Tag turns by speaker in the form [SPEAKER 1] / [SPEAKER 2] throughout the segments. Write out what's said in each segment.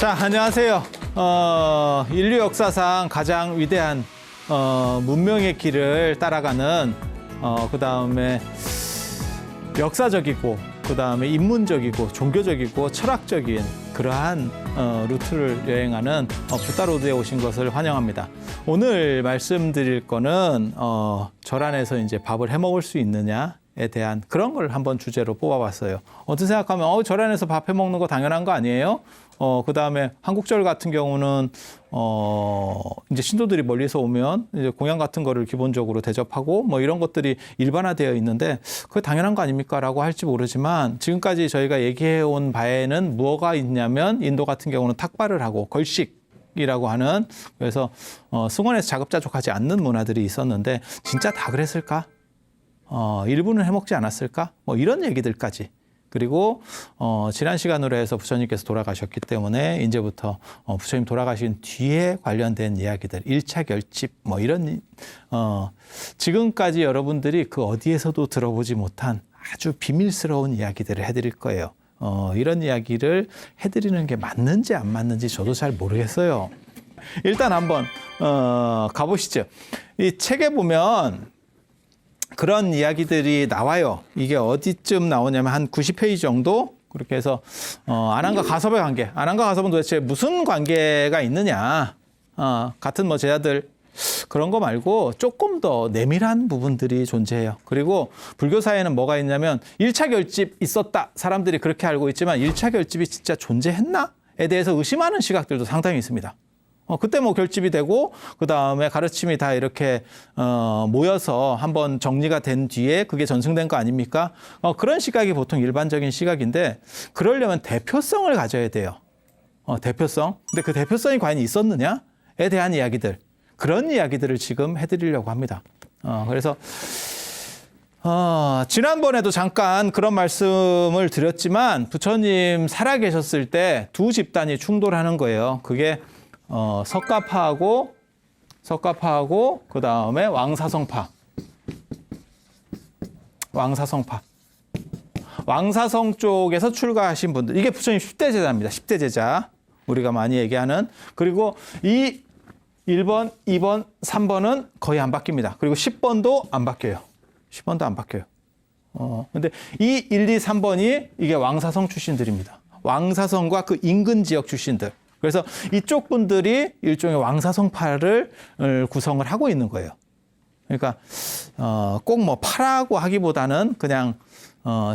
[SPEAKER 1] 자, 안녕하세요. 인류 역사상 가장 위대한 문명의 길을 따라가는 그 다음에 역사적이고 그 다음에 인문적이고 종교적이고 철학적인 그러한 루트를 여행하는 부다로드에 오신 것을 환영합니다. 오늘 말씀드릴 거는 절안에서 이제 밥을 해 먹을 수 있느냐에 대한 그런 걸 한번 주제로 뽑아봤어요. 어떻게 생각하면 절안에서 밥 해 먹는 거 당연한 거 아니에요? 그 다음에 한국절 같은 경우는, 이제 신도들이 멀리서 오면 이제 공양 같은 거를 기본적으로 대접하고 뭐 이런 것들이 일반화되어 있는데 그게 당연한 거 아닙니까? 라고 할지 모르지만 지금까지 저희가 얘기해 온 바에는 뭐가 있냐면 인도 같은 경우는 탁발을 하고 걸식이라고 하는 그래서 승원에서 자급자족하지 않는 문화들이 있었는데 진짜 다 그랬을까? 일부는 해먹지 않았을까? 뭐 이런 얘기들까지. 그리고 지난 시간으로 해서 부처님께서 돌아가셨기 때문에 이제부터 부처님 돌아가신 뒤에 관련된 이야기들, 1차 결집 뭐 이런 지금까지 여러분들이 그 어디에서도 들어보지 못한 아주 비밀스러운 이야기들을 해드릴 거예요. 이런 이야기를 해드리는 게 맞는지 안 맞는지 저도 잘 모르겠어요. 일단 한번 가보시죠. 이 책에 보면 그런 이야기들이 나와요. 이게 어디쯤 나오냐면 한 90페이지 정도? 그렇게 해서 아난과 가섭의 관계. 아난과 가섭은 도대체 무슨 관계가 있느냐. 같은 뭐 제자들 그런 거 말고 조금 더 내밀한 부분들이 존재해요. 그리고 불교사에는 뭐가 있냐면 1차 결집 있었다. 사람들이 그렇게 알고 있지만 1차 결집이 진짜 존재했나?에 대해서 의심하는 시각들도 상당히 있습니다. 그때 뭐 결집이 되고 그 다음에 가르침이 다 이렇게 모여서 한번 정리가 된 뒤에 그게 전승된 거 아닙니까? 그런 시각이 보통 일반적인 시각인데 그러려면 대표성을 가져야 돼요. 대표성. 근데 그 대표성이 과연 있었느냐에 대한 이야기들. 그런 이야기들을 지금 해드리려고 합니다. 그래서 지난번에도 잠깐 그런 말씀을 드렸지만 부처님 살아계셨을 때 두 집단이 충돌하는 거예요. 그게 석가파하고 그 다음에 왕사성파. 왕사성 쪽에서 출가하신 분들. 이게 부처님 10대 제자입니다. 10대 제자. 우리가 많이 얘기하는. 그리고 이 1번, 2번, 3번은 거의 안 바뀝니다. 그리고 10번도 안 바뀌어요. 10번도 안 바뀌어요. 근데 이 1, 2, 3번이 이게 왕사성 출신들입니다. 왕사성과 그 인근 지역 출신들. 그래서 이쪽 분들이 일종의 왕사성파를 구성을 하고 있는 거예요. 그러니까 꼭 뭐 파라고 하기보다는 그냥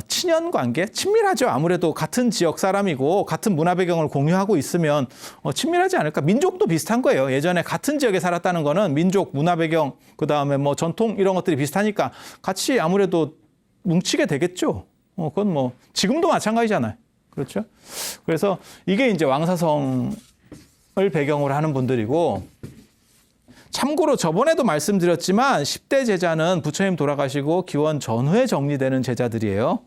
[SPEAKER 1] 친연 관계, 친밀하죠. 아무래도 같은 지역 사람이고 같은 문화 배경을 공유하고 있으면 친밀하지 않을까. 민족도 비슷한 거예요. 예전에 같은 지역에 살았다는 거는 민족, 문화 배경, 그 다음에 뭐 전통 이런 것들이 비슷하니까 같이 아무래도 뭉치게 되겠죠. 그건 뭐 지금도 마찬가지잖아요. 그렇죠? 그래서 이게 이제 왕사성을 배경으로 하는 분들이고, 참고로 저번에도 말씀드렸지만 10대 제자는 부처님 돌아가시고 기원 전후에 정리되는 제자들이에요.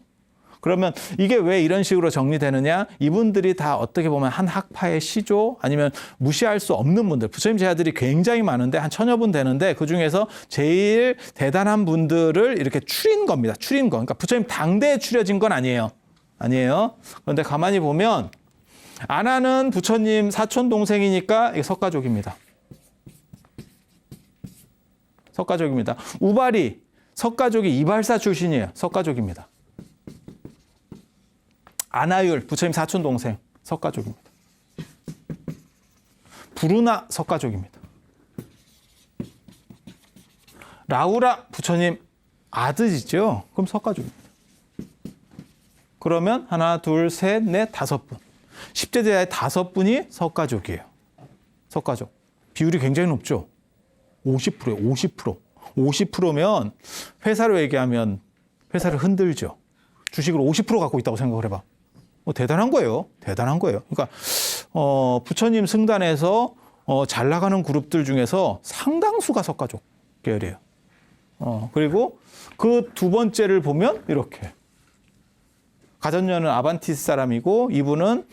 [SPEAKER 1] 그러면 이게 왜 이런 식으로 정리되느냐? 이분들이 다 어떻게 보면 한 학파의 시조 아니면 무시할 수 없는 분들. 부처님 제자들이 굉장히 많은데 한 1000여 분 되는데 그중에서 제일 대단한 분들을 이렇게 추린 겁니다. 추린 거. 그러니까 부처님 당대에 추려진 건 아니에요. 그런데 가만히 보면 아나는 부처님 사촌 동생이니까 이게 석가족입니다. 우발이 석가족이 이발사 출신이에요. 석가족입니다. 아나율 부처님 사촌 동생 석가족입니다. 부르나 석가족입니다. 라우라 부처님 아들이죠. 그럼 석가족입니다. 그러면 하나, 둘, 셋, 넷, 5분. 10대 제자의 5분이 석가족이에요. 석가족. 비율이 굉장히 높죠. 50%예요. 50%. 50%면 회사로 얘기하면 회사를 흔들죠. 주식을 50% 갖고 있다고 생각을 해봐. 대단한 거예요. 그러니까 부처님 승단에서 잘 나가는 그룹들 중에서 상당수가 석가족 계열이에요. 그리고 그 두 번째를 보면 이렇게. 가전녀는 아반티스 사람이고 이분은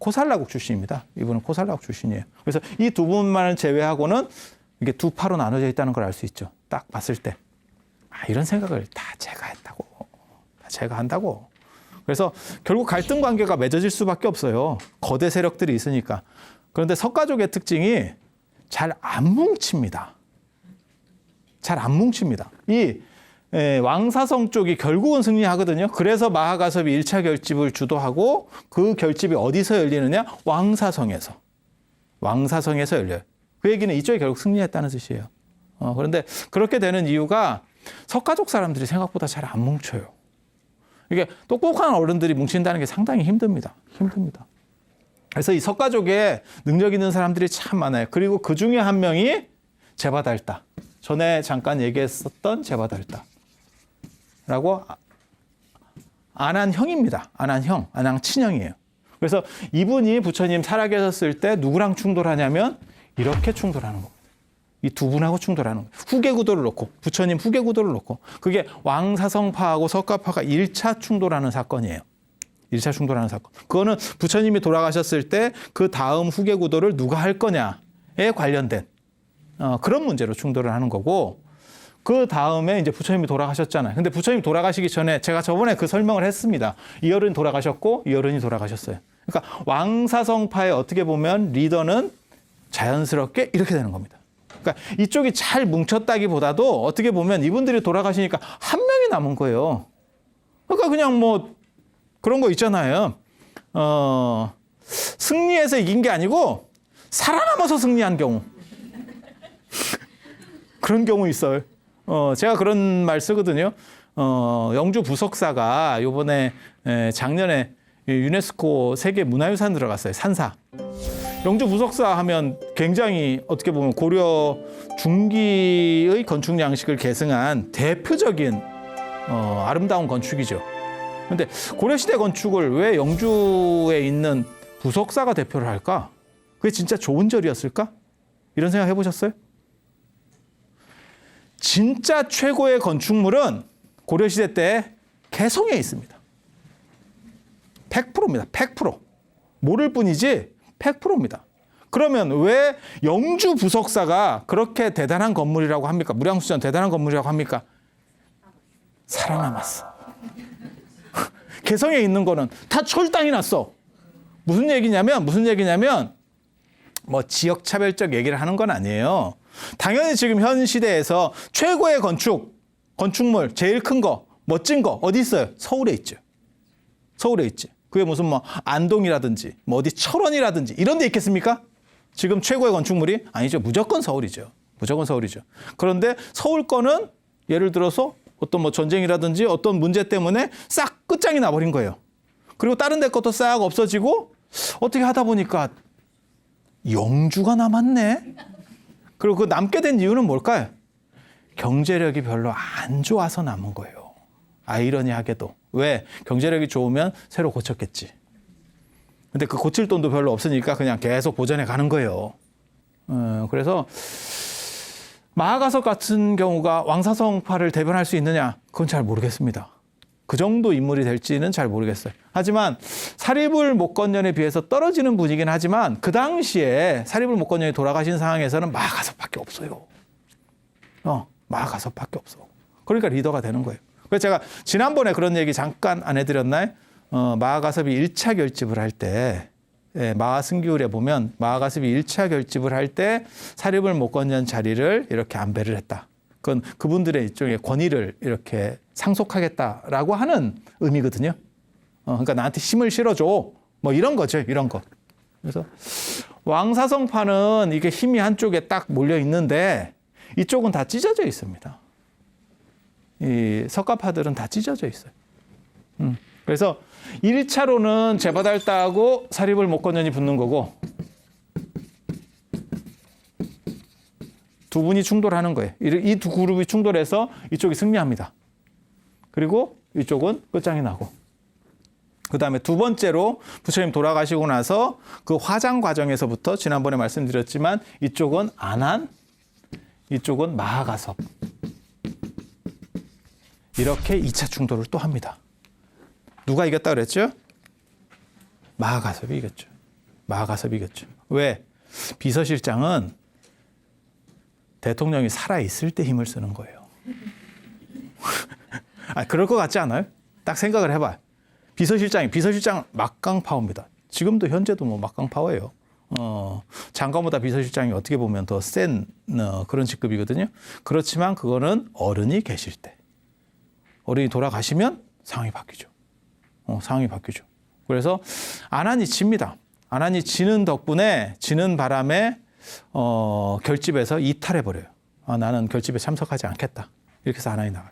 [SPEAKER 1] 코살라국 출신입니다. 이분은 코살라국 출신이에요. 그래서 이 두 분만을 제외하고는 이게 두 파로 나눠져 있다는 걸 알 수 있죠. 딱 봤을 때. 이런 생각을 다 제가 했다고. 다 제가 한다고. 그래서 결국 갈등 관계가 맺어질 수밖에 없어요. 거대 세력들이 있으니까. 그런데 석가족의 특징이 잘 안 뭉칩니다. 잘 안 뭉칩니다. 이 왕사성 쪽이 결국은 승리하거든요. 그래서 마하가섭이 1차 결집을 주도하고 그 결집이 어디서 열리느냐? 왕사성에서. 왕사성에서 열려요. 그 얘기는 이쪽이 결국 승리했다는 뜻이에요. 그런데 그렇게 되는 이유가 석가족 사람들이 생각보다 잘 안 뭉쳐요. 이게 똑똑한 어른들이 뭉친다는 게 상당히 힘듭니다. 힘듭니다. 그래서 이 석가족에 능력 있는 사람들이 참 많아요. 그리고 그 중에 한 명이 제바달다. 전에 잠깐 얘기했었던 제바달다라고 안한형입니다. 안한형, 안한 친형이에요. 그래서 이분이 부처님 살아계셨을 때 누구랑 충돌하냐면 이렇게 충돌하는 겁니다. 이 두 분하고 충돌하는 거예요. 후계구도를 놓고, 부처님 후계구도를 놓고. 그게 왕사성파하고 석가파가 1차 충돌하는 사건이에요. 1차 충돌하는 사건. 그거는 부처님이 돌아가셨을 때 그 다음 후계구도를 누가 할 거냐에 관련된 그런 문제로 충돌을 하는 거고, 그 다음에 이제 부처님이 돌아가셨잖아요. 근데 부처님이 돌아가시기 전에 제가 저번에 그 설명을 했습니다. 이 어른이 돌아가셨고 이 어른이 돌아가셨어요. 그러니까 왕사성파의 어떻게 보면 리더는 자연스럽게 이렇게 되는 겁니다. 그러니까 이쪽이 잘 뭉쳤다기보다도 어떻게 보면 이분들이 돌아가시니까 한 명이 남은 거예요. 그러니까 그냥 뭐 그런 거 있잖아요. 승리해서 이긴 게 아니고 살아남아서 승리한 경우. 그런 경우 있어요. 제가 그런 말 쓰거든요. 영주 부석사가 요번에 작년에 유네스코 세계 문화유산 들어갔어요. 산사. 영주 부석사 하면 굉장히 어떻게 보면 고려 중기의 건축 양식을 계승한 대표적인 아름다운 건축이죠. 그런데 고려시대 건축을 왜 영주에 있는 부석사가 대표를 할까? 그게 진짜 좋은 절이었을까? 이런 생각 해보셨어요? 진짜 최고의 건축물은 고려시대 때 개성에 있습니다. 100%입니다. 100%. 모를 뿐이지 100%입니다. 그러면 왜 영주 부석사가 그렇게 대단한 건물이라고 합니까? 무량수전 대단한 건물이라고 합니까? 살아남았어. 개성에 있는 거는 다 철당이 났어. 무슨 얘기냐면 뭐 지역 차별적 얘기를 하는 건 아니에요. 당연히 지금 현 시대에서 최고의 건축물, 제일 큰 거, 멋진 거 어디 있어요? 서울에 있죠. 서울에 있지. 그게 무슨 뭐 안동이라든지 뭐 어디 철원이라든지 이런 데 있겠습니까? 지금 최고의 건축물이 아니죠. 무조건 서울이죠. 무조건 서울이죠. 그런데 서울 거는 예를 들어서 어떤 뭐 전쟁이라든지 어떤 문제 때문에 싹 끝장이 나버린 거예요. 그리고 다른 데 것도 싹 없어지고 어떻게 하다 보니까 영주가 남았네. 그리고 그 남게 된 이유는 뭘까요? 경제력이 별로 안 좋아서 남은 거예요. 아이러니하게도. 왜? 경제력이 좋으면 새로 고쳤겠지. 근데 그 고칠 돈도 별로 없으니까 그냥 계속 보전해 가는 거예요. 그래서 마하가섭 같은 경우가 왕사성파를 대변할 수 있느냐? 그건 잘 모르겠습니다. 그 정도 인물이 될지는 잘 모르겠어요. 하지만 사리불 목건년에 비해서 떨어지는 분이긴 하지만 그 당시에 사리불 목건년이 돌아가신 상황에서는 마하가섭밖에 없어요. 마하가섭밖에 없어. 그러니까 리더가 되는 거예요. 그래서 제가 지난번에 그런 얘기 잠깐 안 해드렸나요? 마하가섭이 1차 결집을 할 때 마하승규울에 보면 마하가섭이 1차 결집을 할 때 사리불 목건년 자리를 이렇게 안배를 했다. 그건 그분들의 일종의 권위를 이렇게 상속하겠다라고 하는 의미거든요. 그러니까 나한테 힘을 실어줘. 뭐 이런 거죠. 이런 거. 그래서 왕사성파는 이게 힘이 한쪽에 딱 몰려 있는데 이쪽은 다 찢어져 있습니다. 이 석가파들은 다 찢어져 있어요. 그래서 1차로는 제바달다하고 사리불 목건년이 붙는 거고 두 분이 충돌하는 거예요. 이 두 그룹이 충돌해서 이쪽이 승리합니다. 그리고 이쪽은 끝장이 나고. 그 다음에 두 번째로 부처님 돌아가시고 나서 그 화장 과정에서부터 지난번에 말씀드렸지만 이쪽은 안한, 이쪽은 마하가섭. 이렇게 2차 충돌을 또 합니다. 누가 이겼다 그랬죠? 마하가섭이 이겼죠. 마하가섭이 이겼죠. 왜? 비서실장은 대통령이 살아있을 때 힘을 쓰는 거예요. 그럴 것 같지 않아요? 딱 생각을 해봐요. 비서실장 막강파워입니다. 지금도 현재도 뭐 막강파워예요. 장관보다 비서실장이 어떻게 보면 더 센 그런 직급이거든요. 그렇지만 그거는 어른이 계실 때. 어른이 돌아가시면 상황이 바뀌죠. 상황이 바뀌죠. 그래서 안한이 칩니다. 안한이 지는 덕분에, 지는 바람에 결집에서 이탈해버려요. 나는 결집에 참석하지 않겠다. 이렇게 해서 안한이 나가요.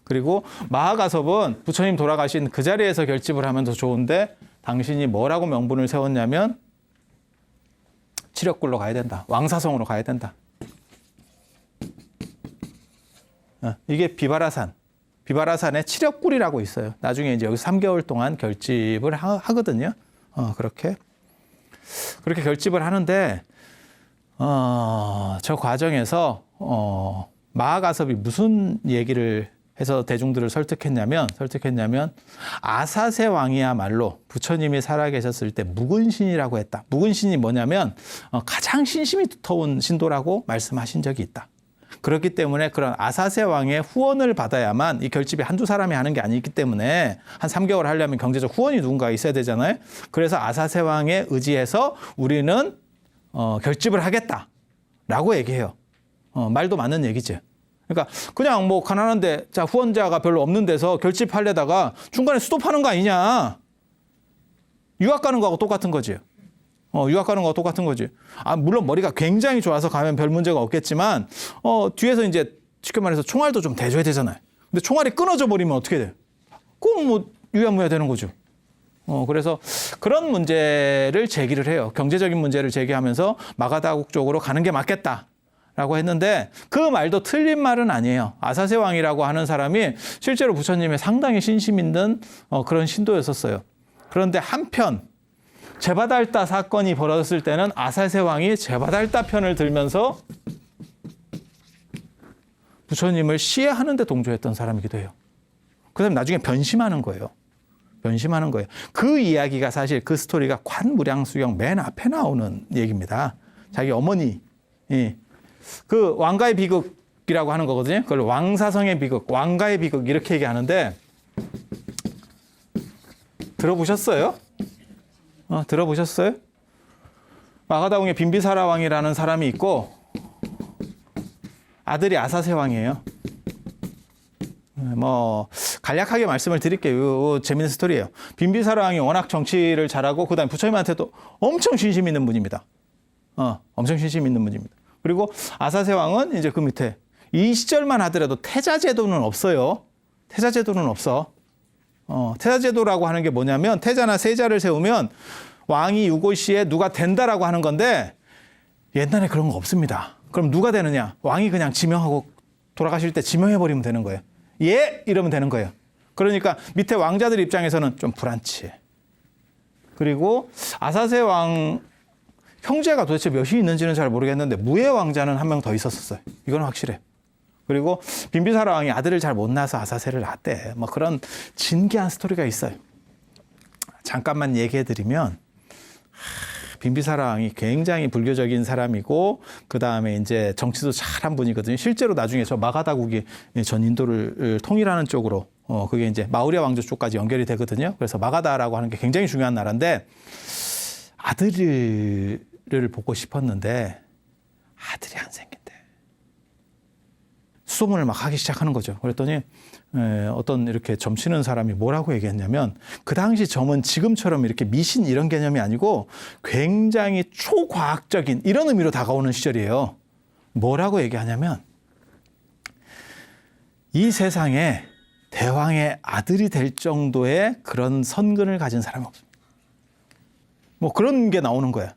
[SPEAKER 1] 그리고 마하가섭은 부처님 돌아가신 그 자리에서 결집을 하면 더 좋은데 당신이 뭐라고 명분을 세웠냐면 칠역굴로 가야 된다. 왕사성으로 가야 된다. 이게 비바라산. 비바라산에 칠역굴이라고 있어요. 나중에 이제 여기 3개월 동안 결집을 하거든요. 그렇게 결집을 하는데, 저 과정에서, 마하가섭이 무슨 얘기를 해서 대중들을 설득했냐면, 아사세 왕이야말로 부처님이 살아계셨을 때 묵은신이라고 했다. 묵은신이 뭐냐면, 가장 신심이 두터운 신도라고 말씀하신 적이 있다. 그렇기 때문에 그런 아사세 왕의 후원을 받아야만 이 결집이 한두 사람이 하는 게 아니기 때문에 한 3개월 하려면 경제적 후원이 누군가 있어야 되잖아요. 그래서 아사세 왕에 의지해서 우리는 결집을 하겠다라고 얘기해요. 말도 맞는 얘기지. 그러니까 그냥 뭐 가난한데 자 후원자가 별로 없는 데서 결집하려다가 중간에 스톱하는 거 아니냐. 유학 가는 거하고 똑같은 거지. 유학 가는 거하고 똑같은 거지. 물론 머리가 굉장히 좋아서 가면 별 문제가 없겠지만, 뒤에서 이제 쉽게 말해서 총알도 좀 대줘야 되잖아요. 근데 총알이 끊어져 버리면 어떻게 돼요? 그럼 뭐 유야무야 되는 거죠. 그래서 그런 문제를 제기를 해요. 경제적인 문제를 제기하면서 마가다국 쪽으로 가는 게 맞겠다라고 했는데 그 말도 틀린 말은 아니에요. 아사세 왕이라고 하는 사람이 실제로 부처님의 상당히 신심 있는 그런 신도였었어요. 그런데 한편 제바달타 사건이 벌어졌을 때는 아사세 왕이 제바달타 편을 들면서 부처님을 시해하는 데 동조했던 사람이기도 해요. 그 다음에 나중에 변심하는 거예요. 그 이야기가 사실 그 스토리가 관무량수경 맨 앞에 나오는 얘기입니다. 자기 어머니, 그 왕가의 비극이라고 하는 거거든요. 그걸 왕사성의 비극, 왕가의 비극 이렇게 얘기하는데 들어보셨어요? 들어보셨어요? 마가다궁에 빈비사라 왕이라는 사람이 있고 아들이 아사세 왕이에요. 뭐 간략하게 말씀을 드릴게요. 재밌는 스토리예요. 빈비사라 왕이 워낙 정치를 잘하고 그다음에 부처님한테도 엄청 신심 있는 분입니다. 엄청 신심 있는 분입니다. 그리고 아사세 왕은 이제 그 밑에 이 시절만 하더라도 태자제도는 없어요. 태자제도는 없어. 태자제도라고 하는 게 뭐냐면 태자나 세자를 세우면 왕이 유고시에 누가 된다라고 하는 건데 옛날에 그런 거 없습니다. 그럼 누가 되느냐? 왕이 그냥 지명하고 돌아가실 때 지명해버리면 되는 거예요. 예! 이러면 되는 거예요. 그러니까 밑에 왕자들 입장에서는 좀 불안치. 그리고 아사세 왕 형제가 도대체 몇이 있는지는 잘 모르겠는데 무예 왕자는 한 명 더 있었어요. 이건 확실해. 그리고 빈비사라 왕이 아들을 잘 못 낳아서 아사세를 낳았대. 뭐 그런 진기한 스토리가 있어요. 잠깐만 얘기해드리면 빈비사라 왕이 굉장히 불교적인 사람이고 그 다음에 이제 정치도 잘한 분이거든요. 실제로 나중에 저 마가다국이 전 인도를 통일하는 쪽으로 그게 이제 마우리아 왕조 쪽까지 연결이 되거든요. 그래서 마가다라고 하는 게 굉장히 중요한 나라인데 아들을 보고 싶었는데 아들이 안 생긴대. 수소문을 막 하기 시작하는 거죠. 그랬더니 어떤 이렇게 점치는 사람이 뭐라고 얘기했냐면 그 당시 점은 지금처럼 이렇게 미신 이런 개념이 아니고 굉장히 초과학적인 이런 의미로 다가오는 시절이에요. 뭐라고 얘기하냐면 이 세상에 대왕의 아들이 될 정도의 그런 선근을 가진 사람이 없습니다. 뭐 그런 게 나오는 거야.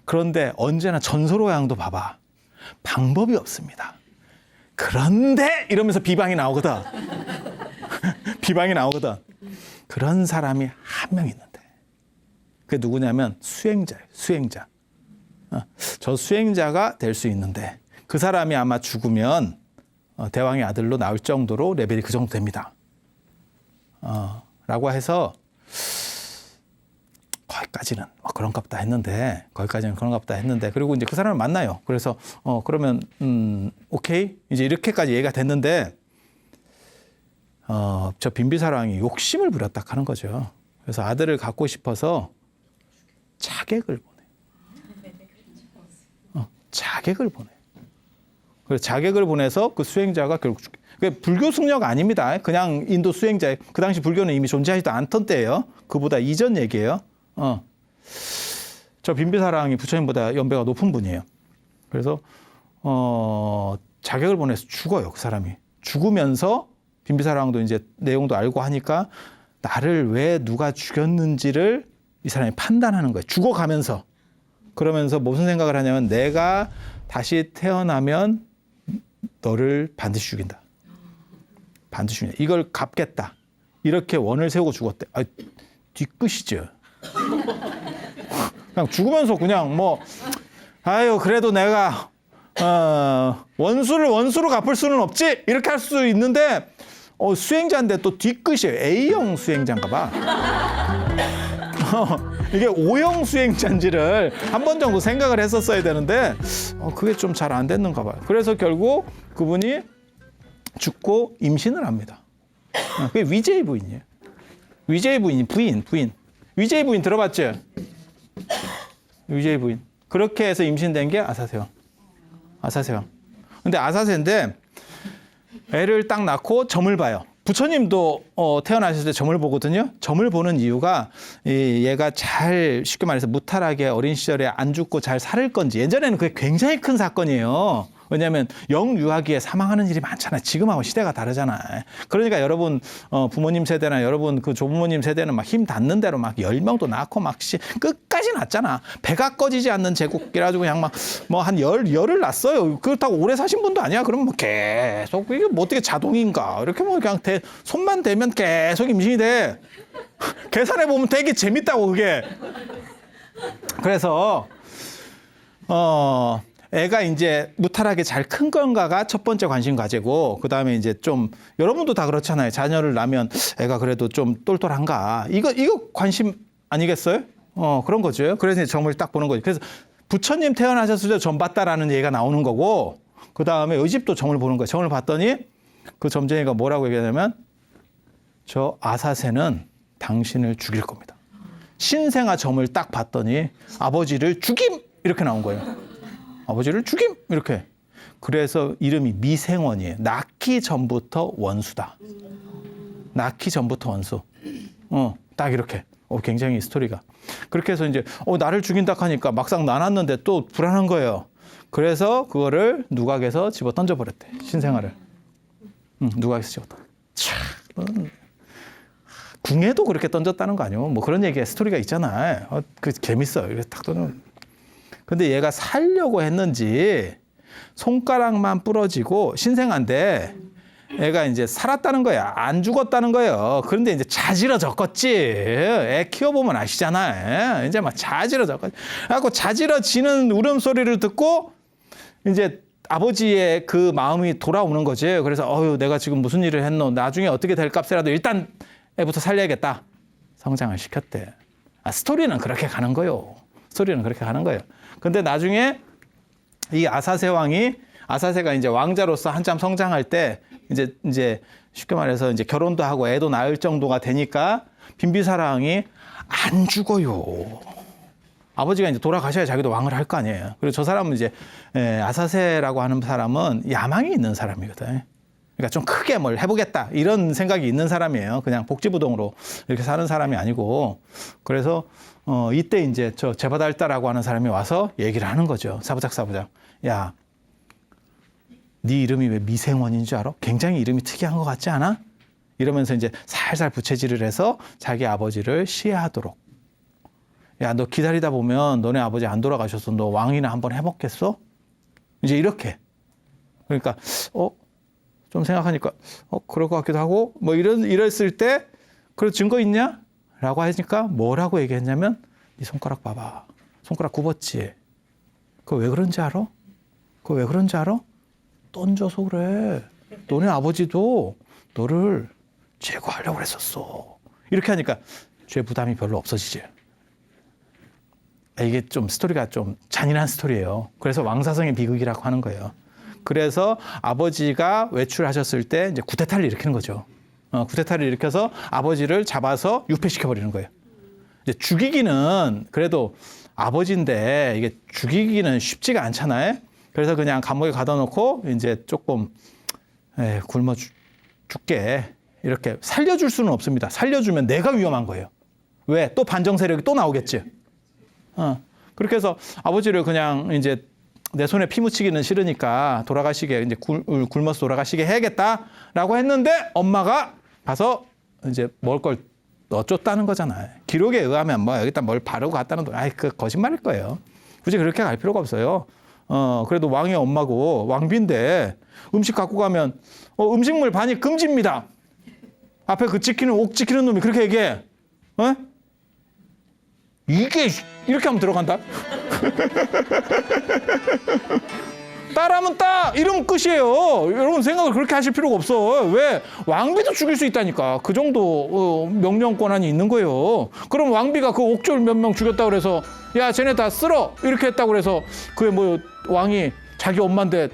[SPEAKER 1] 그런데 언제나 전설호양도 봐봐. 방법이 없습니다. 그런데 이러면서 비방이 나오거든. 비방이 나오거든. 그런 사람이 한 명 있는데 그게 누구냐면 수행자예요. 수행자. 저 수행자가 될 수 있는데 그 사람이 아마 죽으면 대왕의 아들로 나올 정도로 레벨이 그 정도 됩니다. 라고 해서 거기까지는 그런갑다 했는데 그리고 이제 그 사람을 만나요. 그래서 그러면 오케이 이제 이렇게까지 얘기가 됐는데 저 빈비사랑이 욕심을 부렸다 하는 거죠. 그래서 아들을 갖고 싶어서 자객을 보내. 자객을 보내. 그래서 자객을 보내서 그 수행자가 결국 불교 승려가 아닙니다. 그냥 인도 수행자. 그 당시 불교는 이미 존재하지도 않던 때예요. 그보다 이전 얘기예요. 저 빈비사랑이 부처님보다 연배가 높은 분이에요. 그래서 자객을 보내서 죽어요. 그 사람이. 죽으면서 빈비사랑도 이제 내용도 알고 하니까 나를 왜 누가 죽였는지를 이 사람이 판단하는 거예요. 죽어가면서. 그러면서 무슨 생각을 하냐면 내가 다시 태어나면 너를 반드시 죽인다. 반드시 죽인다. 이걸 갚겠다. 이렇게 원을 세우고 죽었대. 뒤끝이죠. 그냥 죽으면서 그냥 아유 그래도 내가 원수를 원수로 갚을 수는 없지 이렇게 할 수 있는데 수행자인데 또 뒤끝이에요. A형 수행자인가 봐. 이게 O형 수행자인지를 한 번 정도 생각을 했었어야 되는데 그게 좀 잘 안 됐는가 봐요. 그래서 결국 그분이 죽고 임신을 합니다. 그게 위제이 부인이에요. 위제이 부인, 부인. 위제이 부인 들어봤죠? 위제이 부인. 그렇게 해서 임신된 게 아사세왕. 근데 아사세인데 애를 딱 낳고 점을 봐요. 부처님도 태어나셨을 때 점을 보거든요. 점을 보는 이유가 얘가 잘 쉽게 말해서 무탈하게 어린 시절에 안 죽고 잘 살을 건지. 예전에는 그게 굉장히 큰 사건이에요. 왜냐하면 영유아기에 사망하는 일이 많잖아요. 지금하고 시대가 다르잖아요. 그러니까 여러분 부모님 세대나 여러분 그 조부모님 세대는 막 힘 닿는 대로 막 10명도 낳고 막 끝까지 낳잖아. 배가 꺼지지 않는 제국이라가지고 그냥 막 한 열을 낳았어요. 그렇다고 오래 사신 분도 아니야. 그러면 뭐 계속 이게 뭐 어떻게 자동인가. 이렇게 그냥 손만 대면 계속 임신이 돼. 계산해 보면 되게 재밌다고 그게. 그래서 애가 이제 무탈하게 잘 큰 건가가 첫 번째 관심 과제고, 그 다음에 이제 좀, 여러분도 다 그렇잖아요. 자녀를 낳으면 애가 그래도 좀 똘똘한가. 이거 관심 아니겠어요? 그런 거죠. 그래서 이제 점을 딱 보는 거죠. 그래서 부처님 태어나셨을 때 점 봤다라는 얘기가 나오는 거고, 그 다음에 의집도 점을 보는 거예요. 점을 봤더니 그 점쟁이가 뭐라고 얘기하냐면, 저 아사세는 당신을 죽일 겁니다. 신생아 점을 딱 봤더니 아버지를 죽임! 이렇게 나온 거예요. 아버지를 죽임! 이렇게. 그래서 이름이 미생원이에요. 낳기 전부터 원수다. 낳기 전부터 원수. 딱 이렇게. 굉장히 스토리가. 그렇게 해서 이제, 나를 죽인다 하니까 막상 낳았는데 또 불안한 거예요. 그래서 그거를 누각에서 집어 던져버렸대. 신생아를. 누각에서 집어 던져. 궁에도 그렇게 던졌다는 거 아니에요? 뭐 그런 얘기가 스토리가 있잖아요. 그 재밌어요. 이렇게 딱 던져. 근데 얘가 살려고 했는지 손가락만 부러지고 신생아인데 애가 이제 살았다는 거야. 안 죽었다는 거예요. 그런데 이제 자지러졌겠지. 애 키워보면 아시잖아요. 이제 막 자지러졌겠지. 그래갖고 자지러지는 울음소리를 듣고 이제 아버지의 그 마음이 돌아오는 거지. 그래서 내가 지금 무슨 일을 했노. 나중에 어떻게 될 값이라도 일단 애부터 살려야겠다. 성장을 시켰대. 스토리는 그렇게 가는 거예요. 스토리는 그렇게 가는 거예요. 근데 나중에 이 아사세가 이제 왕자로서 한참 성장할 때 이제 쉽게 말해서 이제 결혼도 하고 애도 낳을 정도가 되니까 빈비사랑이 안 죽어요. 아버지가 이제 돌아가셔야 자기도 왕을 할 거 아니에요. 그리고 저 사람은 이제 아사세라고 하는 사람은 야망이 있는 사람이거든. 그러니까 좀 크게 뭘 해보겠다 이런 생각이 있는 사람이에요. 그냥 복지부동으로 이렇게 사는 사람이 아니고. 그래서 이때 이제 저 제바달다라고 하는 사람이 와서 얘기를 하는 거죠. 사부작. 야, 네 이름이 왜 미생원인 줄 알아? 굉장히 이름이 특이한 것 같지 않아? 이러면서 이제 살살 부채질을 해서 자기 아버지를 시해하도록. 야, 너 기다리다 보면 너네 아버지 안 돌아가셔서 너 왕이나 한번 해먹겠어? 이제 이렇게. 그러니까 좀 생각하니까 그럴 것 같기도 하고 뭐 이랬을 때 그런 증거 있냐? 라고 하니까 뭐라고 얘기했냐면 네 손가락 봐봐. 손가락 굽었지? 그거 왜 그런지 알아? 던져서 그래. 너네 아버지도 너를 제거하려고 그랬었어. 이렇게 하니까 죄 부담이 별로 없어지지. 이게 좀 스토리가 좀 잔인한 스토리예요. 그래서 왕사성의 비극이라고 하는 거예요. 그래서 아버지가 외출하셨을 때 이제 구테타를 일으키는 거죠. 쿠데타를 일으켜서 아버지를 잡아서 유폐시켜버리는 거예요. 이제 죽이기는 그래도 아버지인데 이게 죽이기는 쉽지가 않잖아요. 그래서 그냥 감옥에 가둬놓고 이제 조금 굶어 죽게 이렇게 살려줄 수는 없습니다. 살려주면 내가 위험한 거예요. 왜? 또 반정 세력이 또 나오겠지. 그렇게 해서 아버지를 그냥 이제 내 손에 피 묻히기는 싫으니까 돌아가시게 이제 굶어서 돌아가시게 해야겠다라고 했는데 엄마가 가서 이제 먹을 걸 넣어줬다는 거잖아요. 기록에 의하면 뭐 여기다 뭘 바르고 갔다는 거, 그 거짓말일 거예요. 굳이 그렇게 갈 필요가 없어요. 그래도 왕의 엄마고 왕비인데 음식 갖고 가면 음식물 반입 금지입니다. 앞에 그 찍히는 옥 찍히는 놈이 그렇게 얘기해. 이게 이렇게 하면 들어간다. 따라하면 따 이러면 끝이에요. 여러분 생각을 그렇게 하실 필요가 없어. 왜? 왕비도 죽일 수 있다니까. 그 정도 명령 권한이 있는 거예요. 그럼 왕비가 그 옥졸 몇 명 죽였다고 그래서 야 쟤네 다 쓸어 이렇게 했다고 그래서 그게 뭐 왕이 자기 엄마인데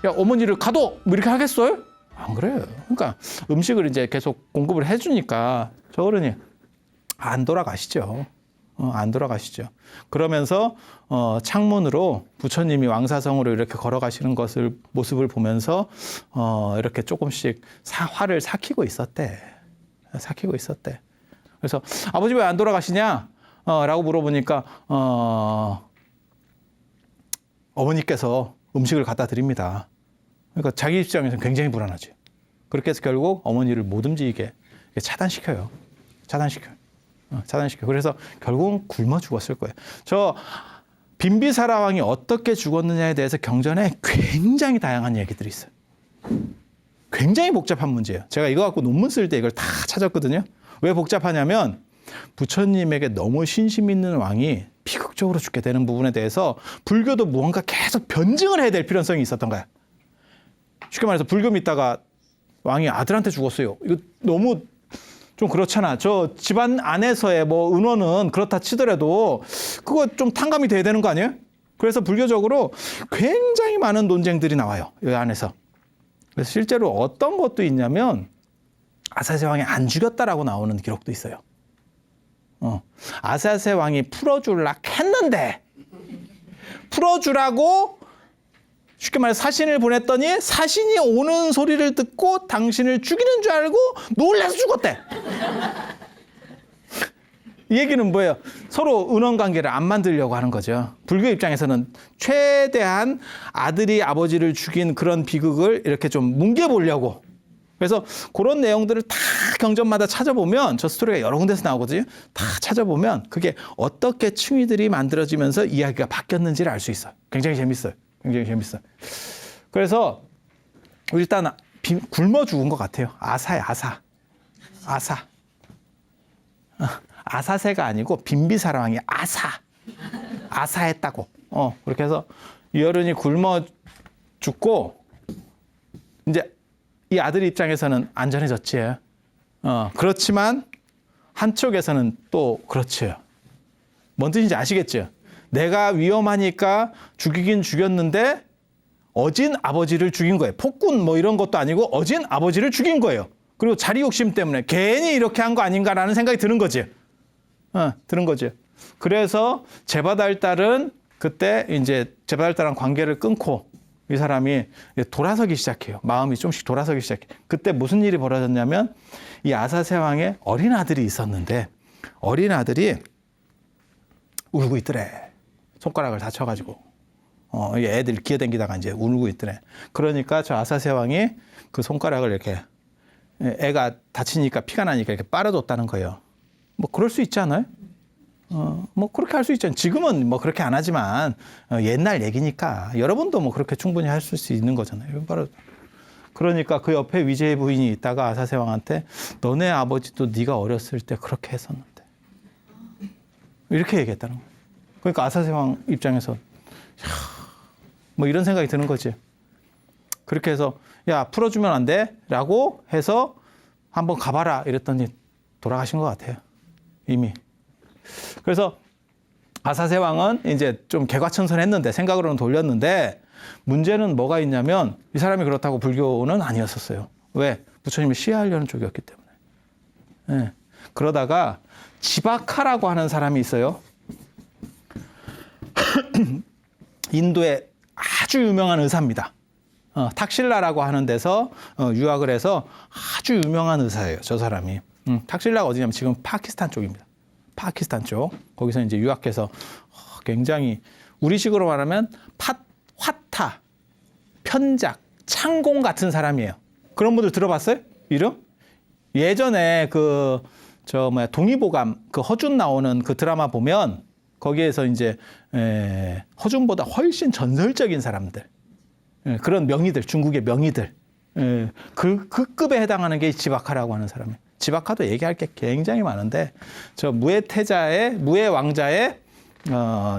[SPEAKER 1] 야 어머니를 가둬 뭐 이렇게 하겠어요? 안 그래요. 그러니까 음식을 이제 계속 공급을 해주니까 저 어른이 안 돌아가시죠. 안 돌아가시죠. 그러면서 창문으로 부처님이 왕사성으로 이렇게 걸어가시는 모습을 보면서 이렇게 조금씩 화를 삭히고 있었대. 그래서 아버지 왜 안 돌아가시냐? 라고 물어보니까 어머니께서 음식을 갖다 드립니다. 그러니까 자기 입장에서는 굉장히 불안하지. 그렇게 해서 결국 어머니를 못 움직이게 차단시켜요. 그래서 결국은 굶어 죽었을 거예요. 저 빈비사라 왕이 어떻게 죽었느냐에 대해서 경전에 굉장히 다양한 얘기들이 있어요. 굉장히 복잡한 문제예요. 제가 이거 갖고 논문 쓸 때 이걸 다 찾았거든요. 왜 복잡하냐면 부처님에게 너무 신심 있는 왕이 비극적으로 죽게 되는 부분에 대해서 불교도 무언가 계속 변증을 해야 될 필요성이 있었던 거야. 쉽게 말해서 불교 믿다가 왕이 아들한테 죽었어요. 이거 너무 좀 그렇잖아. 저 집안 안에서의 뭐 은원은 그렇다 치더라도 그거 좀 탕감이 돼야 되는 거 아니에요? 그래서 불교적으로 굉장히 많은 논쟁들이 나와요. 이 안에서. 그래서 실제로 어떤 것도 있냐면 아사세 왕이 안 죽였다라고 나오는 기록도 있어요. 아사세 왕이 풀어줄라 했는데 풀어주라고 쉽게 말해 사신을 보냈더니 사신이 오는 소리를 듣고 당신을 죽이는 줄 알고 놀라서 죽었대. 이 얘기는 뭐예요? 서로 은원관계를 안 만들려고 하는 거죠. 불교 입장에서는 최대한 아들이 아버지를 죽인 그런 비극을 이렇게 좀 뭉개보려고. 그래서 그런 내용들을 다 경전마다 찾아보면 저 스토리가 여러 군데서 나오거든요. 다 찾아보면 그게 어떻게 층위들이 만들어지면서 이야기가 바뀌었는지를 알 수 있어요. 굉장히 재밌어요. 그래서 일단 굶어 죽은 것 같아요. 아사야, 아사. 아사세가 아니고 빈비사라 왕이 아사했다고. 그렇게 해서 이 어른이 굶어 죽고 이제 이 아들 입장에서는 안전해졌지. 그렇지만 한쪽에서는 또 그렇지요. 뭔 뜻인지 아시겠죠? 내가 위험하니까 죽이긴 죽였는데 어진 아버지를 죽인 거예요. 폭군 뭐 이런 것도 아니고 어진 아버지를 죽인 거예요. 그리고 자리 욕심 때문에 괜히 이렇게 한 거 아닌가라는 생각이 드는 거지. 드는 거지. 그래서 제바달달은 그때 이제 제바달달랑 관계를 끊고 이 사람이 돌아서기 시작해요. 마음이 좀씩 돌아서기 시작해. 그때 무슨 일이 벌어졌냐면 이 아사세 왕의 어린 아들이 있었는데 어린 아들이 울고 있더래. 손가락을 다쳐가지고 애들 기어댕기다가 이제 울고 있더래. 그러니까 저 아사세 왕이 그 손가락을 이렇게 애가 다치니까 피가 나니까 이렇게 빨아줬다는 거예요. 뭐 그럴 수 있지 않아요? 뭐 그렇게 할 수 있잖아요. 지금은 뭐 그렇게 안 하지만 옛날 얘기니까 여러분도 뭐 그렇게 충분히 할 수 있는 거잖아요. 바로 그러니까 그 옆에 위제의 부인이 있다가 아사세 왕한테 너네 아버지도 네가 어렸을 때 그렇게 했었는데 이렇게 얘기했다는 거예요. 그러니까 아사세 왕 입장에서 뭐 이런 생각이 드는 거지. 그렇게 해서 야 풀어주면 안 돼? 라고 해서 한번 가봐라 이랬더니 돌아가신 것 같아요. 이미. 그래서 아사세 왕은 이제 좀 개과천선했는데 생각으로는 돌렸는데 문제는 뭐가 있냐면 이 사람이 그렇다고 불교는 아니었었어요. 왜? 부처님을 시해하려는 쪽이었기 때문에. 예. 그러다가 지바카라고 하는 사람이 있어요. 인도의 아주 유명한 의사입니다. 탁실라라고 하는 데서 유학을 해서 아주 유명한 의사예요. 저 사람이. 탁실라가 어디냐면 지금 파키스탄 쪽입니다. 파키스탄 쪽. 거기서 이제 유학해서 굉장히 우리식으로 말하면 화타, 편작, 창공 같은 사람이에요. 그런 분들 들어봤어요? 이름? 예전에 동의보감, 허준 나오는 그 드라마 보면 거기에서 이제 허준보다 훨씬 전설적인 사람들, 그런 명의들, 중국의 명의들, 그 급에 해당하는 게 지바카라고 하는 사람이에요. 지바카도 얘기할 게 굉장히 많은데 저 무해 왕자의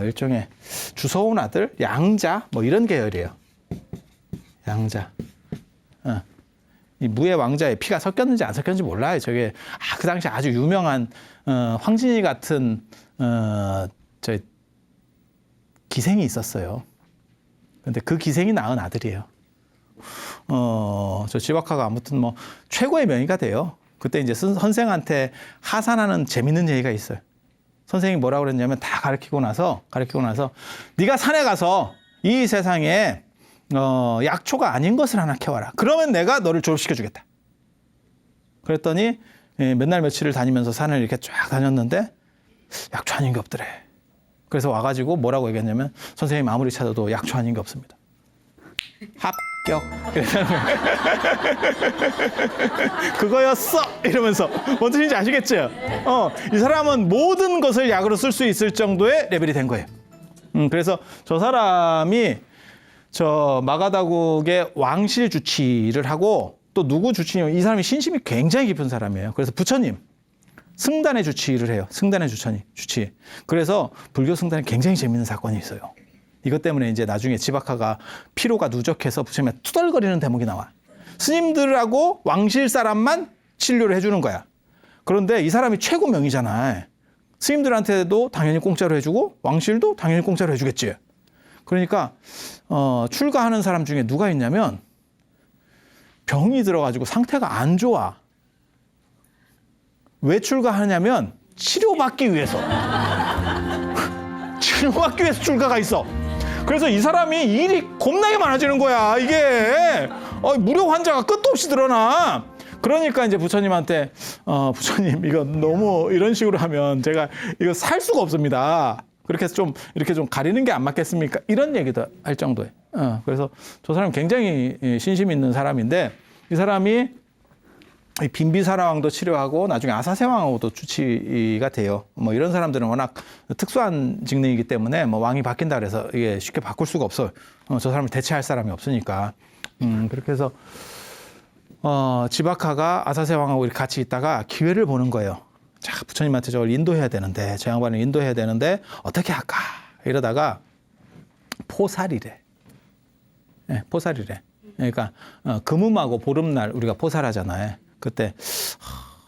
[SPEAKER 1] 일종의 주워온 아들 양자 뭐 이런 계열이에요. 양자. 이 무해 왕자의 피가 섞였는지 안 섞였는지 몰라요. 저게 그 당시 아주 유명한 황진이 같은 저 기생이 있었어요. 근데 그 기생이 낳은 아들이에요. 저 지바카가 아무튼 뭐 최고의 명의가 돼요. 그때 이제 선생한테 하산하는 재밌는 얘기가 있어요. 선생님이 뭐라고 그랬냐면 다 가르치고 나서 네가 산에 가서 이 세상에 약초가 아닌 것을 하나 캐와라. 그러면 내가 너를 졸업시켜 주겠다. 그랬더니 몇 날 며칠을 다니면서 산을 이렇게 쫙 다녔는데 약초 아닌 게 없더래. 그래서 와가지고 뭐라고 얘기했냐면 선생님 아무리 찾아도 약초 아닌 게 없습니다. 합격. 그거였어. 이러면서 뭔 뜻인지 아시겠죠? 이 사람은 모든 것을 약으로 쓸 수 있을 정도의 레벨이 된 거예요. 그래서 저 사람이 저 마가다국의 왕실 주치를 하고 또 누구 주치냐면 이 사람이 신심이 굉장히 깊은 사람이에요. 그래서 부처님 승단의 주치를 해요. 승단의 주치. 그래서 불교 승단에 굉장히 재밌는 사건이 있어요. 이것 때문에 이제 나중에 지바카가 피로가 누적해서 부처님한테 투덜거리는 대목이 나와. 스님들하고 왕실 사람만 진료를 해주는 거야. 그런데 이 사람이 최고 명의잖아. 스님들한테도 당연히 공짜로 해주고 왕실도 당연히 공짜로 해주겠지. 그러니까 출가하는 사람 중에 누가 있냐면 병이 들어가지고 상태가 안 좋아. 왜 출가하냐면 치료받기 위해서. 치료받기 위해서 출가가 있어. 그래서 이 사람이 일이 겁나게 많아지는 거야. 이게 무료 환자가 끝도 없이 늘어나. 그러니까 이제 부처님한테 부처님 이거 너무 이런 식으로 하면 제가 이거 살 수가 없습니다. 그렇게 해서 좀 이렇게 좀 가리는 게 안 맞겠습니까? 이런 얘기도 할 정도에. 그래서 저 사람 굉장히 신심 있는 사람인데 이 사람이 빈비사라왕도 치료하고 나중에 아사세왕하고도 주치가 돼요. 뭐 이런 사람들은 워낙 특수한 직능이기 때문에 뭐 왕이 바뀐다 그래서 이게 쉽게 바꿀 수가 없어요. 저 사람을 대체할 사람이 없으니까. 그렇게 해서 지바카가 아사세왕하고 이렇게 같이 있다가 기회를 보는 거예요. 자, 부처님한테 저걸 인도해야 되는데, 저 양반을 인도해야 되는데 어떻게 할까? 이러다가 포살이래. 네, 포살이래. 그러니까 금음하고 보름날 우리가 포살하잖아요. 그때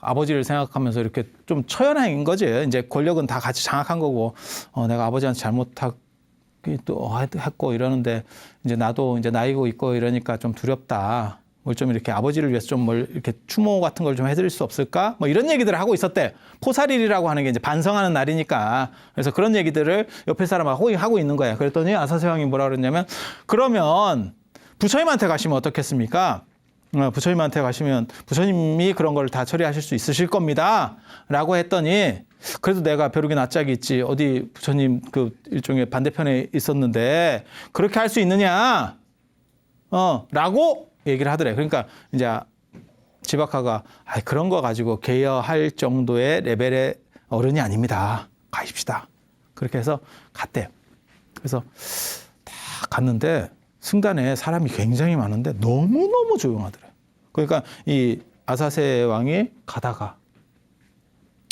[SPEAKER 1] 아버지를 생각하면서 이렇게 좀 처연한 거지. 이제 권력은 다 같이 장악한 거고 내가 아버지한테 잘못하기도 했고 이러는데 이제 나도 이제 나이고 있고 이러니까 좀 두렵다. 뭘 좀 이렇게 아버지를 위해서 좀 뭘 이렇게 추모 같은 걸 좀 해드릴 수 없을까? 뭐 이런 얘기들을 하고 있었대. 포살일이라고 하는 게 이제 반성하는 날이니까. 그래서 그런 얘기들을 옆에 사람하고 하고 있는 거야. 그랬더니 아사세왕이 뭐라 그랬냐면 그러면 부처님한테 가시면 어떻겠습니까? 부처님한테 가시면 부처님이 그런 걸 다 처리하실 수 있으실 겁니다. 라고 했더니 그래도 내가 벼룩이 낯짝이 있지. 어디 부처님 그 일종의 반대편에 있었는데 그렇게 할 수 있느냐? 라고 얘기를 하더래. 그러니까 이제 지바카가 그런 거 가지고 개여할 정도의 레벨의 어른이 아닙니다. 가십시다. 그렇게 해서 갔대요. 그래서 다 갔는데 승단에 사람이 굉장히 많은데 너무너무 조용하더래. 그러니까 이 아사세 왕이 가다가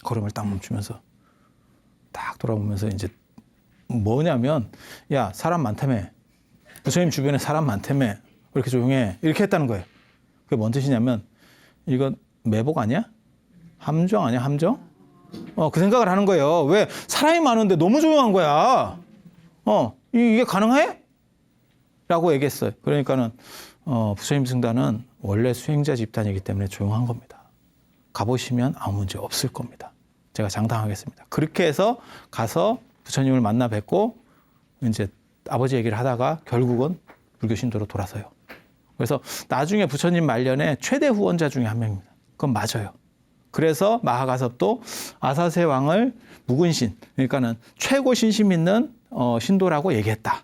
[SPEAKER 1] 걸음을 딱 멈추면서 딱 돌아보면서 이제 뭐냐면 야 사람 많다며. 부처님 주변에 사람 많다며. 왜 이렇게 조용해. 이렇게 했다는 거예요. 그게 뭔 뜻이냐면 이건 매복 아니야? 함정 아니야? 함정? 그 생각을 하는 거예요. 왜 사람이 많은데 너무 조용한 거야. 이게 가능해? 라고 얘기했어요. 그러니까는 부처님 승단은 원래 수행자 집단이기 때문에 조용한 겁니다. 가보시면 아무 문제 없을 겁니다. 제가 장담하겠습니다. 그렇게 해서 가서 부처님을 만나 뵙고 이제 아버지 얘기를 하다가 결국은 불교 신도로 돌아서요. 그래서 나중에 부처님 말년에 최대 후원자 중에 한 명입니다. 그건 맞아요. 그래서 마하가섭도 아사세 왕을 묵은신, 그러니까는 최고 신심 있는 신도라고 얘기했다.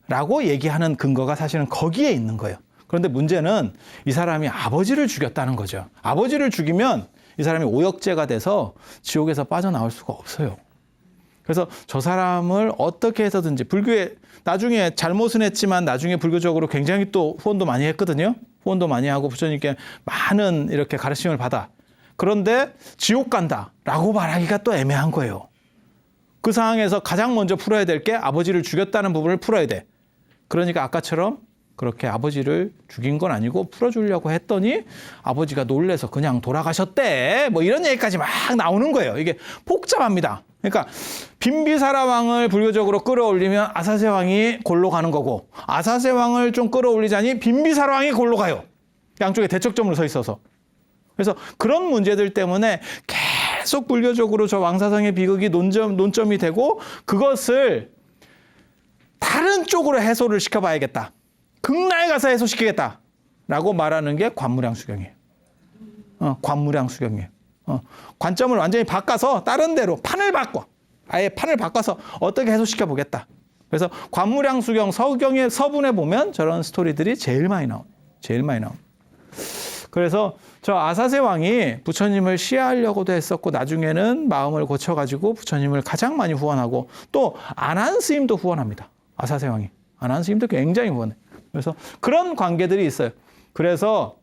[SPEAKER 1] 라고 얘기하는 근거가 사실은 거기에 있는 거예요. 그런데 문제는 이 사람이 아버지를 죽였다는 거죠. 아버지를 죽이면 이 사람이 오역죄가 돼서 지옥에서 빠져나올 수가 없어요. 그래서 저 사람을 어떻게 해서든지 불교에 나중에 잘못은 했지만 나중에 불교적으로 굉장히 또 후원도 많이 했거든요. 후원도 많이 하고 부처님께 많은 이렇게 가르침을 받아. 그런데 지옥 간다라고 말하기가 또 애매한 거예요. 그 상황에서 가장 먼저 풀어야 될 게 아버지를 죽였다는 부분을 풀어야 돼. 그러니까 아까처럼 그렇게 아버지를 죽인 건 아니고 풀어주려고 했더니 아버지가 놀래서 그냥 돌아가셨대. 뭐 이런 얘기까지 막 나오는 거예요. 이게 복잡합니다. 그러니까 빈비사라 왕을 불교적으로 끌어올리면 아사세 왕이 골로 가는 거고 아사세 왕을 좀 끌어올리자니 빈비사라 왕이 골로 가요. 양쪽에 대척점으로 서 있어서. 그래서 그런 문제들 때문에 계속 불교적으로 저 왕사성의 비극이 논점이 되고 그것을 다른 쪽으로 해소를 시켜봐야겠다. 극라에 가서 해소시키겠다라고 말하는 게 관무량수경이에요. 관무량수경이에요. 관점을 완전히 바꿔서 다른 데로 판을 바꿔. 아예 판을 바꿔서 어떻게 해소시켜 보겠다. 그래서 관무량수경 서경의 서분에 보면 저런 스토리들이 제일 많이 나옵니다. 제일 많이 나옵니다. 그래서 저 아사세 왕이 부처님을 시해하려고도 했었고 나중에는 마음을 고쳐가지고 부처님을 가장 많이 후원하고 또 안한 스님도 후원합니다. 아사세 왕이. 안한 스님도 굉장히 후원해. 그래서 그런 관계들이 있어요. 그래서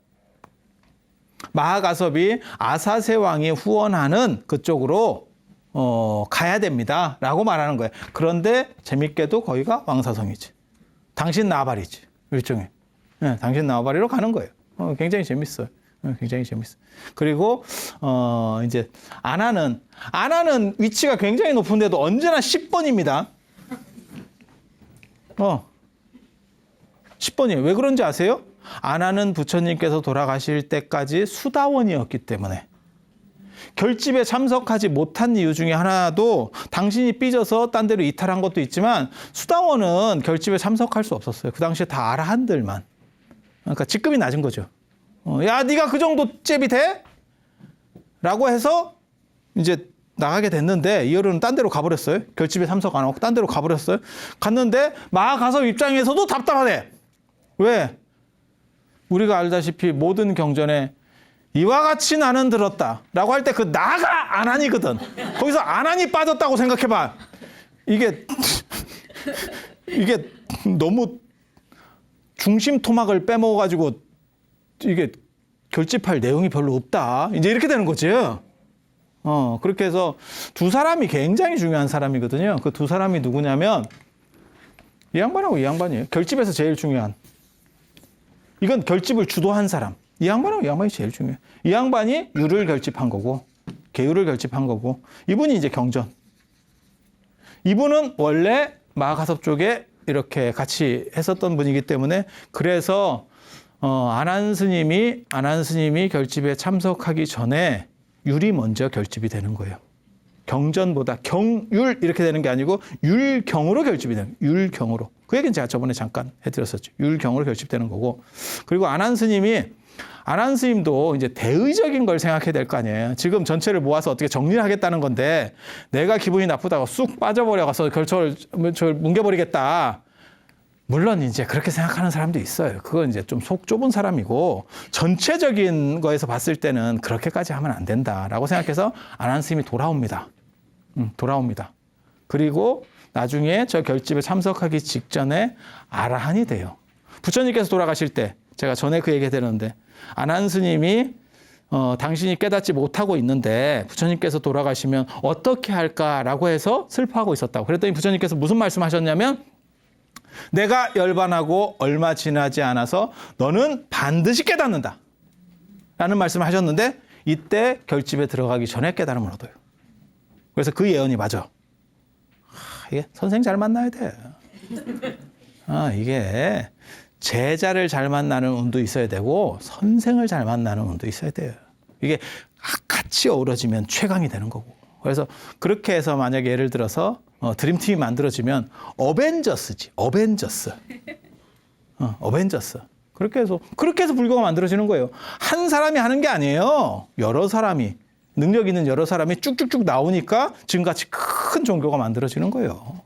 [SPEAKER 1] 마하가섭이 아사세 왕이 후원하는 그쪽으로 가야 됩니다. 라고 말하는 거예요. 그런데 재밌게도 거기가 왕사성이지. 당신 나발이지. 일종의. 네, 당신 나발이로 가는 거예요. 굉장히 재밌어요. 굉장히 재밌어요. 그리고 이제 안하는 위치가 굉장히 높은데도 언제나 10번입니다. 10번이에요. 왜 그런지 아세요? 안하는 부처님께서 돌아가실 때까지 수다원이었기 때문에 결집에 참석하지 못한 이유 중에 하나도 당신이 삐져서 딴 데로 이탈한 것도 있지만 수다원은 결집에 참석할 수 없었어요. 그 당시에 다 아라한들만. 그러니까 직급이 낮은 거죠. 야, 네가 그 정도 잽이 돼? 라고 해서 이제 나가게 됐는데 이어르는 딴 데로 가버렸어요. 결집에 참석 안 하고 딴 데로 가버렸어요. 갔는데 마하가섭 입장에서도 답답하대. 왜? 우리가 알다시피 모든 경전에 이와 같이 나는 들었다 라고 할 때 그 나가 안한이거든. 거기서 안한이 빠졌다고 생각해봐. 이게 너무 중심 토막을 빼먹어가지고 이게 결집할 내용이 별로 없다. 이제 이렇게 되는 거지. 그렇게 해서 두 사람이 굉장히 중요한 사람이거든요. 그 두 사람이 누구냐면 이 양반하고 이 양반이에요. 결집에서 제일 중요한. 이건 결집을 주도한 사람. 이 양반하고 이 양반이 제일 중요해요. 이 양반이 유를 결집한 거고 계율을 결집한 거고 이분이 이제 경전. 이분은 원래 마하가섭 쪽에 이렇게 같이 했었던 분이기 때문에 그래서 안한 스님이 결집에 참석하기 전에 율이 먼저 결집이 되는 거예요. 경전보다 경율 이렇게 되는 게 아니고 율경으로 결집이 되는 거예요. 율경으로. 그 얘기는 제가 저번에 잠깐 해드렸었죠. 율경으로 결집되는 거고. 그리고 안한 스님도 이제 대의적인 걸 생각해야 될 거 아니에요. 지금 전체를 모아서 어떻게 정리를 하겠다는 건데 내가 기분이 나쁘다고 쑥 빠져버려가서 결철을 뭉개버리겠다. 물론 이제 그렇게 생각하는 사람도 있어요. 그건 이제 좀 속 좁은 사람이고 전체적인 거에서 봤을 때는 그렇게까지 하면 안 된다라고 생각해서 안한 스님이 돌아옵니다. 그리고 나중에 저 결집에 참석하기 직전에 아라한이 돼요. 부처님께서 돌아가실 때 제가 전에 그 얘기 해드렸는데 안한 스님이 당신이 깨닫지 못하고 있는데 부처님께서 돌아가시면 어떻게 할까라고 해서 슬퍼하고 있었다고. 그랬더니 부처님께서 무슨 말씀하셨냐면 내가 열반하고 얼마 지나지 않아서 너는 반드시 깨닫는다 라는 말씀을 하셨는데 이때 결집에 들어가기 전에 깨달음을 얻어요. 그래서 그 예언이 맞아. 이게 선생 잘 만나야 돼. 이게 제자를 잘 만나는 운도 있어야 되고 선생을 잘 만나는 운도 있어야 돼요. 이게 같이 어우러지면 최강이 되는 거고. 그래서 그렇게 해서 만약에 예를 들어서 드림팀이 만들어지면 어벤져스지. 어벤져스. 어벤져스. 그렇게 해서 불교가 만들어지는 거예요. 한 사람이 하는 게 아니에요. 여러 사람이, 능력 있는 여러 사람이 쭉쭉쭉 나오니까 지금같이 큰 종교가 만들어지는 거예요.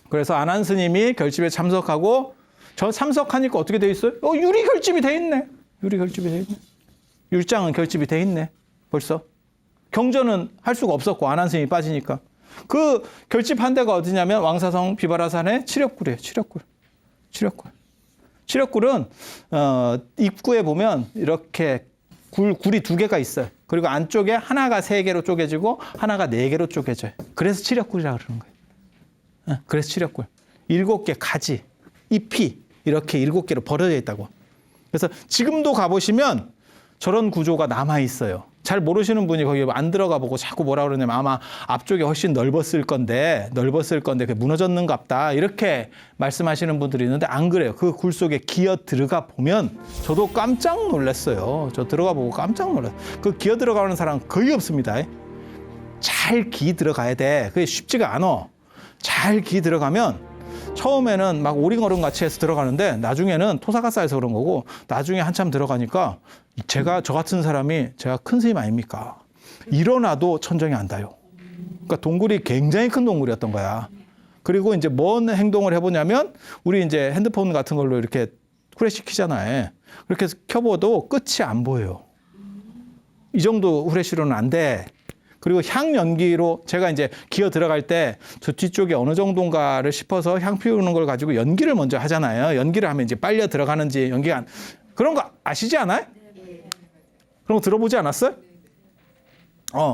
[SPEAKER 1] 그래서 안한 스님이 결집에 참석하고, 저 참석하니까 어떻게 돼 있어요? 유리 결집이 돼 있네. 유리 결집이 돼 있네. 율장은 결집이 돼 있네. 벌써. 경전은 할 수가 없었고 안한 스님이 빠지니까. 그 결집한 데가 어디냐면 왕사성 비바라산의 칠욕굴이에요. 칠욕굴. 칠욕굴은 입구에 보면 이렇게 굴이 2개가 있어요. 그리고 안쪽에 하나가 3개로 쪼개지고 하나가 4개로 쪼개져요. 그래서 칠욕굴이라고 그러는 거예요. 그래서 칠욕굴. 7개 가지, 잎이 이렇게 7개로 벌어져 있다고. 그래서 지금도 가보시면 저런 구조가 남아 있어요. 잘 모르시는 분이 거기 안 들어가 보고 자꾸 뭐라 그러냐면 아마 앞쪽이 훨씬 넓었을 건데 그게 무너졌는갑다 이렇게 말씀하시는 분들이 있는데 안 그래요. 그 굴 속에 기어 들어가 보면 저도 깜짝 놀랐어요. 저 들어가 보고 깜짝 놀랐어요. 그 기어 들어가는 사람 거의 없습니다. 잘 기 들어가야 돼. 그게 쉽지가 않아. 잘 기 들어가면 처음에는 막 오링어른 같이 해서 들어가는데 나중에는 토사가 쌓여서 그런 거고 나중에 한참 들어가니까 저 같은 사람이 제가 큰 스님 아닙니까? 일어나도 천정이 안 닿아요. 그러니까 동굴이 굉장히 큰 동굴이었던 거야. 그리고 이제 뭔 행동을 해보냐면 우리 이제 핸드폰 같은 걸로 이렇게 후레쉬 키잖아요. 그렇게 해서 켜봐도 끝이 안 보여요. 이 정도 후레쉬로는 안 돼. 그리고 향 연기로 제가 이제 기어 들어갈 때 저 뒤쪽에 어느 정도인가를 싶어서 향 피우는 걸 가지고 연기를 먼저 하잖아요. 연기를 하면 이제 빨려 들어가는지 연기가 그런 거 아시지 않아요? 그런 거 들어보지 않았어요?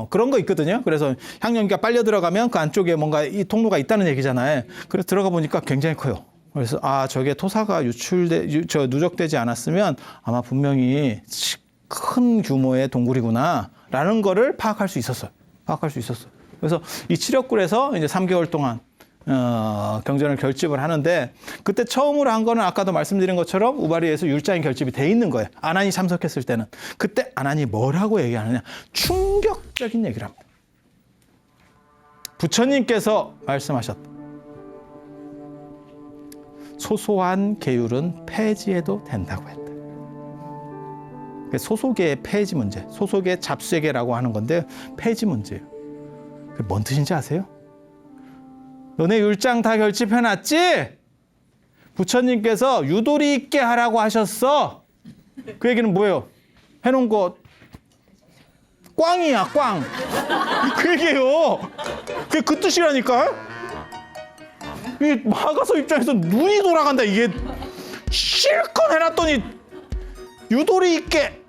[SPEAKER 1] 그런 거 있거든요. 그래서 향 연기가 빨려 들어가면 그 안쪽에 뭔가 이 통로가 있다는 얘기잖아요. 그래서 들어가 보니까 굉장히 커요. 그래서 저게 토사가 누적되지 않았으면 아마 분명히 큰 규모의 동굴이구나라는 거를 파악할 수 있었어요. 그래서 이 칠욕굴에서 이제 3개월 동안 경전을 결집을 하는데 그때 처음으로 한 거는 아까도 말씀드린 것처럼 우바리에서 율자인 결집이 돼 있는 거예요. 안한이 참석했을 때는. 그때 안한이 뭐라고 얘기하느냐. 충격적인 얘기를 합니다. 부처님께서 말씀하셨다. 소소한 계율은 폐지해도 된다고 했다. 소소계의 폐지 문제, 소소계 잡쇠계라고 하는 건데 폐지 문제예요. 그게 뭔 뜻인지 아세요? 너네 율장 다 결집해놨지? 부처님께서 유도리 있게 하라고 하셨어. 그 얘기는 뭐예요? 해놓은 거 꽝이야, 꽝. 그 얘기예요. 그게 그 뜻이라니까. 이 마가서 입장에서 눈이 돌아간다. 이게 실컷 해놨더니 유도리 있게.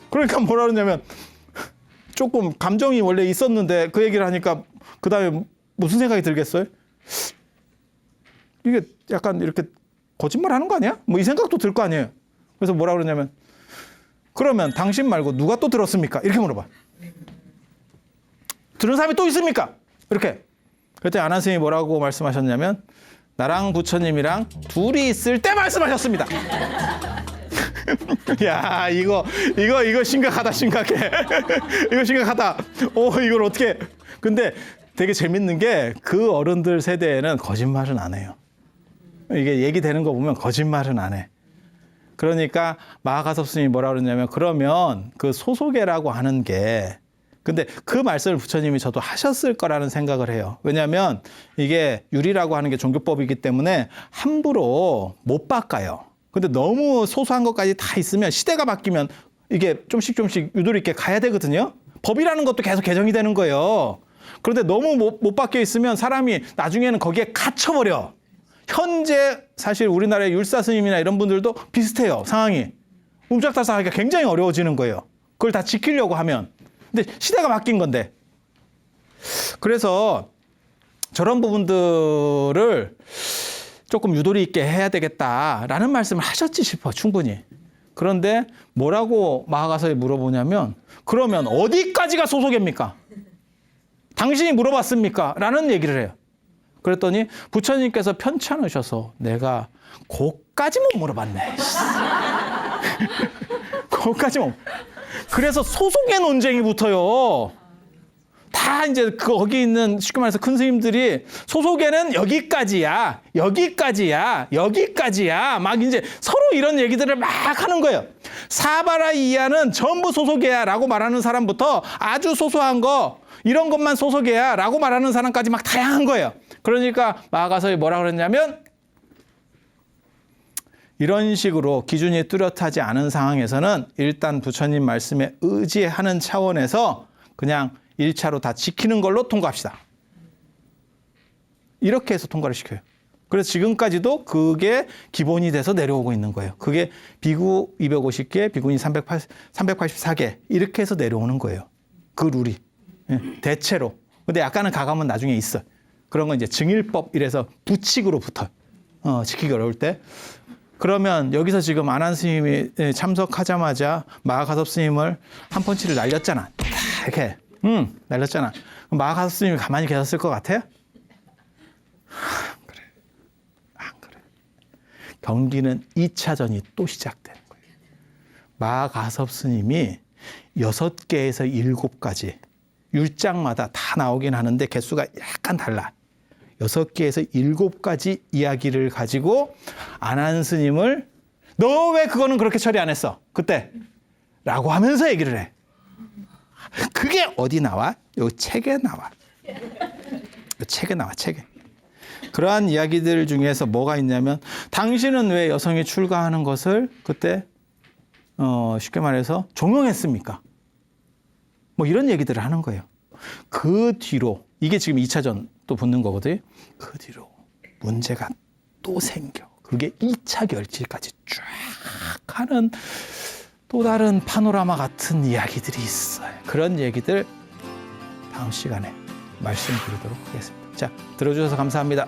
[SPEAKER 1] 그러니까 뭐라 그러냐면 조금 감정이 원래 있었는데 그 얘기를 하니까 그 다음에 무슨 생각이 들겠어요? 이게 약간 이렇게 거짓말 하는 거 아니야? 뭐 이 생각도 들 거 아니에요. 그래서 뭐라 그러냐면 그러면 당신 말고 누가 또 들었습니까? 이렇게 물어봐. 들은 사람이 또 있습니까? 이렇게. 그때 안한 스님이 뭐라고 말씀하셨냐면 나랑 부처님이랑 둘이 있을 때 말씀하셨습니다. 야, 이거 심각하다, 심각해. 이거 심각하다. 이걸 어떻게. 근데 되게 재밌는 게 그 어른들 세대에는 거짓말은 안 해요. 이게 얘기되는 거 보면 거짓말은 안 해. 그러니까 마하가섭 스님이 뭐라 그러냐면 그러면 그 소소계라고 하는 게 근데 그 말씀을 부처님이 저도 하셨을 거라는 생각을 해요. 왜냐하면 이게 율이라고 하는 게 종교법이기 때문에 함부로 못 바꿔요. 근데 너무 소소한 것까지 다 있으면 시대가 바뀌면 이게 조금씩 유도리 있게 가야 되거든요. 법이라는 것도 계속 개정이 되는 거예요. 그런데 너무 못 바뀌어 있으면 사람이 나중에는 거기에 갇혀버려. 현재 사실 우리나라의 율사 스님이나 이런 분들도 비슷해요. 상황이. 움짝달싹하기가 굉장히 어려워지는 거예요. 그걸 다 지키려고 하면. 근데 시대가 바뀐 건데. 그래서 저런 부분들을 조금 유도리 있게 해야 되겠다라는 말씀을 하셨지 싶어, 충분히. 그런데 뭐라고 마하가서에 물어보냐면 그러면 어디까지가 소소계입니까? 당신이 물어봤습니까? 라는 얘기를 해요. 그랬더니 부처님께서 편찮으셔서 내가 그까지 못 물어봤네. 그까지 못. 그래서 소속의 논쟁이 붙어요. 다 이제 거기 있는 쉽게 말해서 큰 스님들이 소속에는 여기까지야, 여기까지야, 여기까지야. 막 이제 서로 이런 얘기들을 막 하는 거예요. 사바라 이하는 전부 소속이야 라고 말하는 사람부터 아주 소소한 거, 이런 것만 소속이야 라고 말하는 사람까지 막 다양한 거예요. 그러니까 마가서에 뭐라 그랬냐면 이런 식으로 기준이 뚜렷하지 않은 상황에서는 일단 부처님 말씀에 의지하는 차원에서 그냥 1차로 다 지키는 걸로 통과합시다. 이렇게 해서 통과를 시켜요. 그래서 지금까지도 그게 기본이 돼서 내려오고 있는 거예요. 그게 비구 250개, 비구니 384개 이렇게 해서 내려오는 거예요. 그 룰이. 대체로. 근데 약간은 가감은 나중에 있어요. 그런 건 이제 증일법 이래서 부칙으로 붙어요. 지키기 어려울 때. 그러면 여기서 지금 안한 스님이 참석하자마자 마하가섭 스님을 한 펀치를 날렸잖아. 이렇게. 날렸잖아. 그럼 마하가섭 스님이 가만히 계셨을 것 같아요? 그래. 안 그래. 경기는 2차전이 또 시작되는 거예요. 마하가섭 스님이 6개에서 7가지 율장마다 다 나오긴 하는데 개수가 약간 달라. 6개에서 7가지 이야기를 가지고 안한 스님을 너 왜 그거는 그렇게 처리 안 했어? 그때. 라고 하면서 얘기를 해. 그게 어디 나와? 요 책에 나와. 요 책에 나와, 책에. 그러한 이야기들 중에서 뭐가 있냐면 당신은 왜 여성이 출가하는 것을 그때 쉽게 말해서 종용했습니까? 뭐 이런 얘기들을 하는 거예요. 그 뒤로 이게 지금 2차전 또 붙는 거거든요. 그 뒤로 문제가 또 생겨. 그게 2차 결실까지 쫙 하는 또 다른 파노라마 같은 이야기들이 있어요. 그런 얘기들 다음 시간에 말씀드리도록 하겠습니다. 자, 들어주셔서 감사합니다.